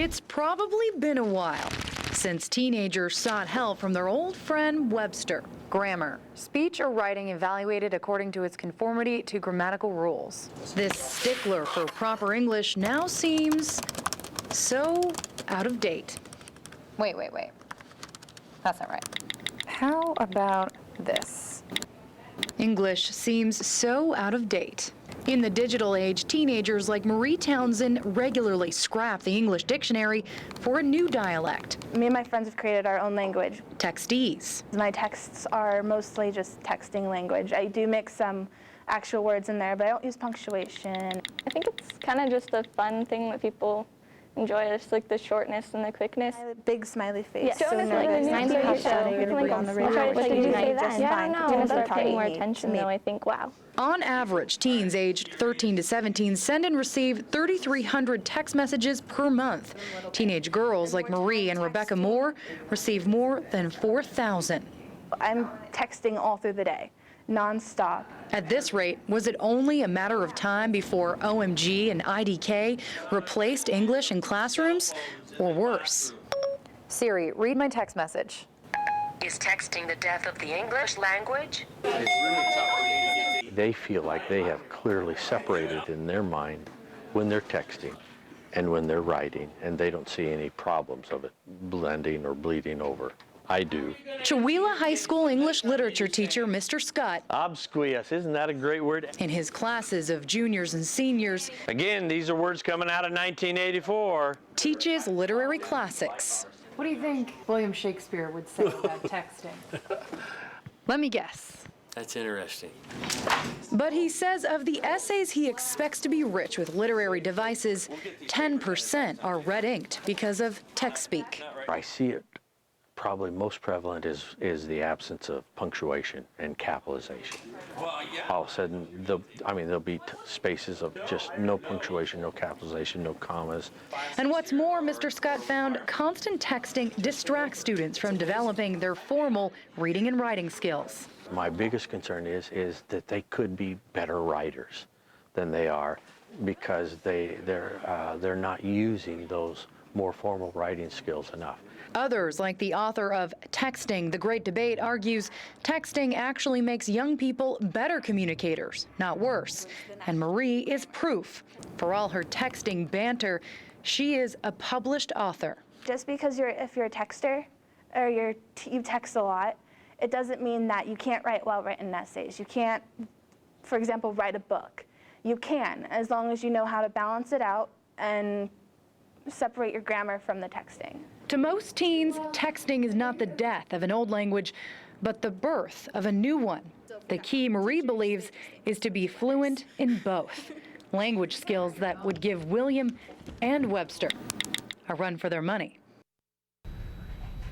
It's probably been a while since teenagers sought help from their old friend Webster. Grammar, speech or writing evaluated according to its conformity to grammatical rules. This stickler for proper English now seems so out of date. Wait. That's not right. How about this? English seems so out of date. In the digital age, teenagers like Marie Townsend regularly scrap the English dictionary for a new dialect. Me and my friends have created our own language. Textese. My texts are mostly just texting language. I do mix some actual words in there, but I don't use punctuation. I think it's kind of just a fun thing that people enjoy, just like the shortness and the quickness. Big smiley face. Yeah, so nervous. I'll What did you say then? Yeah, I don't know. I'm start paying more attention though. I think, wow. On average, teens aged 13 to 17 send and receive 3,300 text messages per month. Teenage girls like Marie and Rebecca Moore receive more than 4,000. I'm texting all through the day, nonstop. At this rate, was it only a matter of time before OMG and IDK replaced English in classrooms, or worse? Siri, read my text message. Is texting the death of the English language? They feel like they have clearly separated in their mind when they're texting and when they're writing, and they don't see any problems of it blending or bleeding over. I do. Chewelah High School English literature teacher Mr. Scott, Obsquious, isn't that a great word? in his classes of juniors and seniors, Again, these are words coming out of 1984. teaches literary classics. What do you think William Shakespeare would say about texting? Let me guess. That's interesting. But he says of the essays he expects to be rich with literary devices, 10% are red-inked because of text speak. I see it probably most prevalent is the absence of punctuation and capitalization. All of a sudden, there'll be spaces of just no punctuation, no capitalization, no commas. And what's more, Mr. Scott found constant texting distracts students from developing their formal reading and writing skills. My biggest concern is that they could be better writers than they are because they're not using those more formal writing skills enough. Others, like the author of Texting, The Great Debate, argues texting actually makes young people better communicators, not worse. And Marie is proof. For all her texting banter, she is a published author. Just because if you're a texter or you text a lot, it doesn't mean that you can't write well-written essays. You can't, for example, write a book. You can, as long as you know how to balance it out and separate your grammar from the texting. To most teens, texting is not the death of an old language, but the birth of a new one. The key, Marie believes, is to be fluent in both. Language skills that would give William and Webster a run for their money.